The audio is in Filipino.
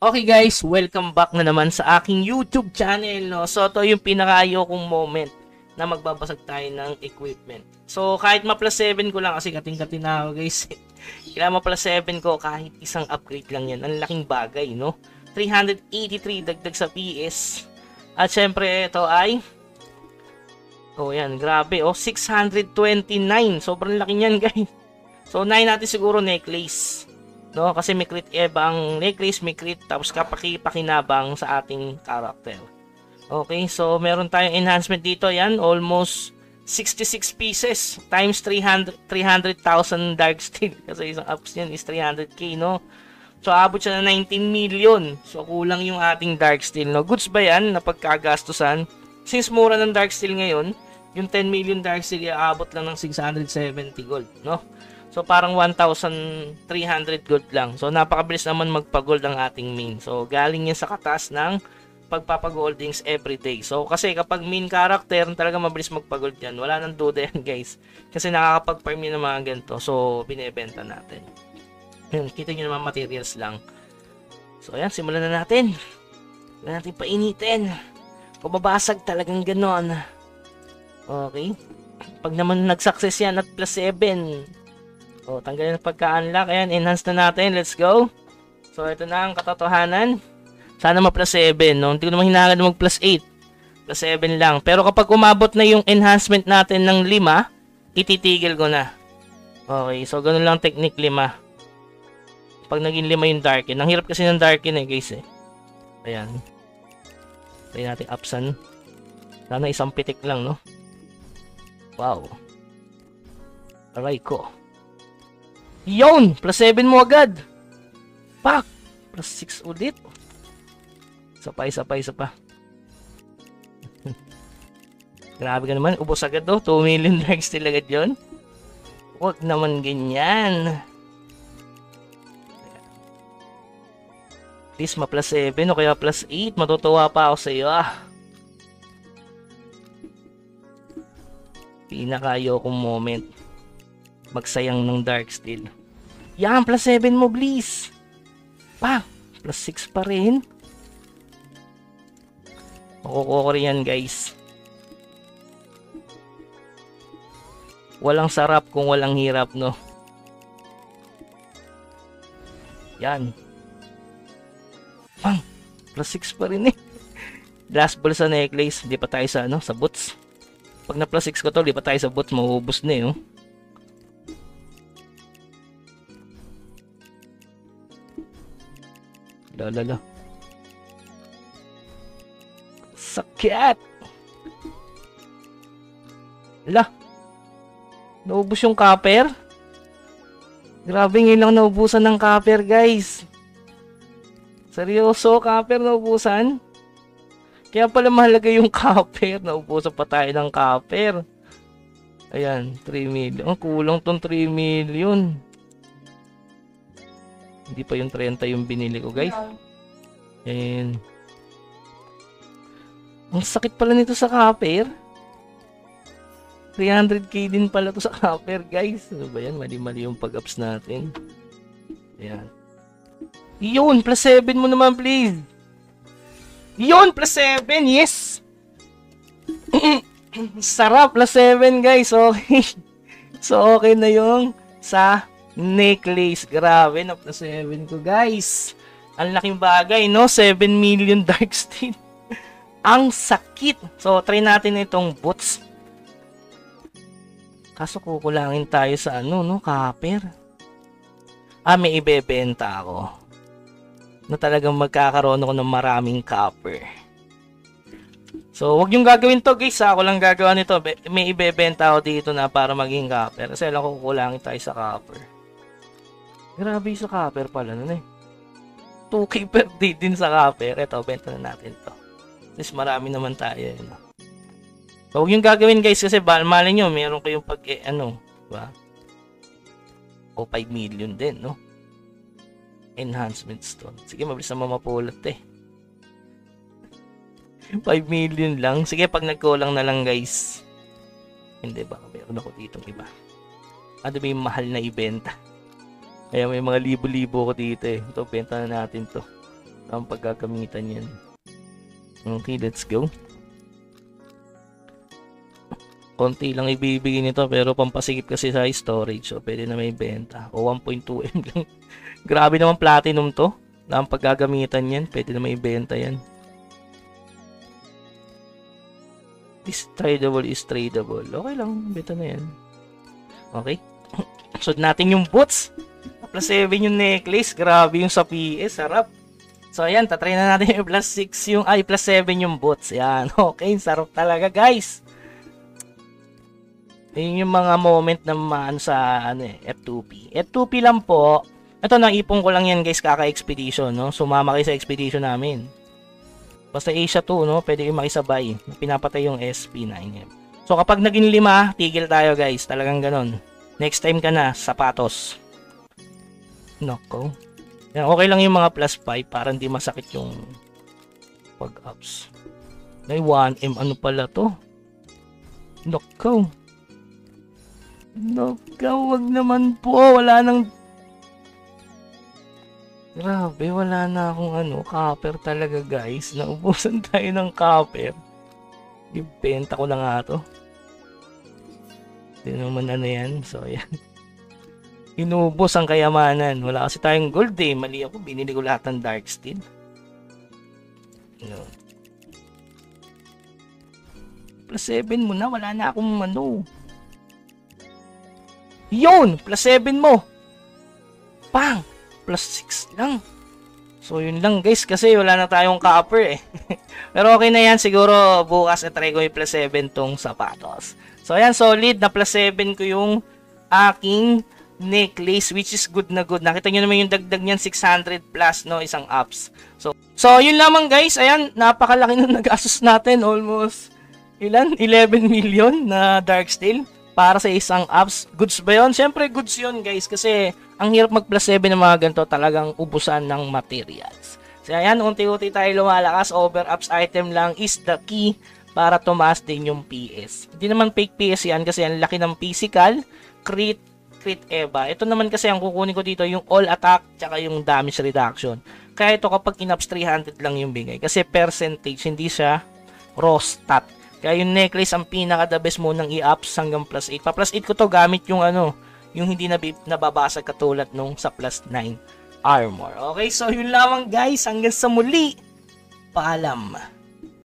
Okay guys, welcome back na naman sa aking YouTube channel, no? So ito yung pinaka-ayaw kong moment na magbabasag tayo ng equipment. So kahit ma-plus 7 ko lang kasi kating-kating na ako guys. Kailangan ma-plus 7 ko kahit isang upgrade lang yan. Ang laking bagay, no? 383 dagdag sa PS. At syempre ito ay yan, grabe, 629. Sobrang laki niyan guys. So 9 natin siguro necklace. No, kasi may crit eba ang necklace, may crit tapos pakinabang sa ating character. Okay, so meron tayong enhancement dito, yan, almost 66 pieces times 300,000 dark steel kasi isang ups niyan is 300k, no? So abot siya na 19 million. So kulang yung ating dark steel, no? Goods ba yan na pagkagastusan? Since mura ng dark steel ngayon, yung 10 million dark steel aabot lang ng 670 gold, no? So parang 1,300 gold lang. So napakabilis naman magpa-gold ang ating main. So galing yan sa katas ng pagpapagoldings everyday. So kasi kapag main character, talaga mabilis magpa-gold yan. Wala nang duda yan guys. Kasi nakakapag-farm yun ng mga ganito. So binebenta natin. Yun, kita nyo naman materials lang. So ayan, simulan na natin. Wala natin painitin. Pababasag talagang ganon. Okay. Pag naman nag-success yan at plus 7. Tanggalin ang pagka-unlock. Ayan, enhance na natin. Let's go. So, ito na ang katotohanan. Sana ma-plus 7, no? Hindi ko naman hinahangan na mag-plus 8. Plus 7 lang. Pero kapag umabot na yung enhancement natin ng 5, ititigil ko na. Okay, so ganun lang technique 5. Pag naging 5 yung darken. Ang hirap kasi ng darken guys eh. Ayan. Try natin upsan. Sana isang pitik lang, no? Wow. Aray ko. Yon! Plus 7 mo agad. Pak! Plus 6 ulit. Isa pa. Grabe ka naman. Ubos agad 2 million dark steel agad yun. Huwag naman ganyan. At least ma-plus 7 o kaya plus 8. Matutuwa pa ako sa iyo Pinaka-ayokong moment. Magsayang ng dark steel. Yan, plus 7 mo, please. Pa, plus 6 pa rin. Makukuha ko rin yan, guys. Walang sarap kung walang hirap, no? Yan. Pang, plus 6 pa rin eh. Last ball sa necklace. Hindi pa tayo sa, sa boots. Pag na plus 6 ko to, hindi pa tayo sa boots. Mauubos na eh, oh. Lala. Sakit! Ala! Naubos yung copper? Grabe ngayon lang naubusan ng copper, guys. Seryoso, copper naubusan? Kaya pala mahalaga yung copper. Naubusan pa tayo ng copper. Ayan, 3 million. Ang kulang tong 3 million. Hindi pa yung 30 yung binili ko, guys. Ayan. Ang sakit pala nito sa copper. 300k din pala to sa copper, guys. Ano ba yan? Mali-mali yung pag-ups natin. Ayan. Yun! Plus 7 mo naman, please. Yun! Plus 7! Yes! Sarap! Plus 7, guys. Okay. So, okay na yung sa necklace. Grabe, na plus 7 ko, guys. Ang laking bagay, no? 7 million dark steel. Ang sakit. So, try natin itong boots. Kaso kukulangin tayo sa copper. May ibebenta ako. Na talagang magkakaroon ako ng maraming copper. So, wag yung gagawin to, guys. Ako lang gagawa nito. May ibebenta ako dito na para maging copper. Kasi alam ko kukulangin tayo sa copper. Grabe sa copper pala nun eh. 2k per day din sa copper. Ito, benta na natin to. At least marami naman tayo. So, huwag yung gagawin, guys, kasi malay nyo, meron kayong diba? O 5 million din, no? Enhancements to. Sige, mabilis na mamapulot eh. 5 million lang. Sige, pag nagkulang na lang, guys. Hindi ba? Meron ako ditong iba. Ano ba yung mahal na ibenta? Kaya may mga libo-libo ko dito eh. Ito, benta na natin to. ang paggagamitan yan. Okay, let's go. Konti lang ibibigay nito pero pampasikip kasi sa storage. So, pwede na may benta. O 1.2M lang. Grabe naman platinum to. Na ang paggagamitan yan. Pwede na may benta yan. Is tradable is tradable. Okay lang. Beta na yan. Okay. Suot natin yung boots. Plus 7 yung necklace. Grabe yung sa PS. Sarap. So, ayan. Tatry na natin yung plus 6 yung... Ay, plus 7 yung boots. Ayan. Okay. Sarap talaga, guys. Ayun yung mga moment naman sa F2P. F2P lang po. Ito, naipon ko lang yan guys kaka-expedition, no? Sumama kayo sa expedition namin. Basta Asia 2, no? Pwede kayo makisabay. Pinapatay yung SP9M. So, kapag naging 5, tigil tayo guys. Talagang ganon. Next time ka na, sapatos. Nako. Yan, okay lang yung mga plus 5 para hindi masakit yung pag-ups. May 1M, ano pala to? Nako. Wag naman po. Wala nang... Grabe, wala na akong copper talaga guys. Naubusan tayo ng copper. Ibenta ko na nga to. Hindi naman yan. So, yan. Inubos ang kayamanan. Wala kasi tayong gold eh. Mali ako. Binili ko lahat ng dark steel. No. Plus 7 mo na. Wala na akong Yun! Plus 7 mo! Pang! Plus 6 lang. So, yun lang guys. Kasi wala na tayong copper eh. Pero okay na yan. Siguro bukas try ko yung plus 7 tong sapatos. So, ayan. Solid na plus 7 ko yung aking necklace. Which is good na good. Nakita nyo naman yung dagdag niyan. 600 plus, no? Isang ups. So yun lamang guys. Ayan. Napakalaki na nag-asos natin. Almost, ilan? 11 million na dark steel. Para sa isang apps. Goods ba yun? Siyempre goods yun guys. Kasi ang hirap mag plus 7 ng mga ganito. Talagang ubusan ng materials. So ayan, unti-unti tayo lumalakas. Over apps item lang is the key para tumaas din yung PS. Hindi naman fake PS yan kasi ang laki ng physical, crit EVA. Ito naman kasi ang kukunin ko dito yung all attack tsaka yung damage reduction. Kaya ito kapag in-ups 300 lang yung bigay. Kasi percentage, hindi siya raw stat. Kaya yung necklace ang pinaka the best mo nang i-ups hanggang plus 8. Pa plus 8 ko to gamit yung yung hindi nababasag katulad nung sa plus 9 armor. Okay, so yun lamang guys. Hanggang sa muli. Paalam.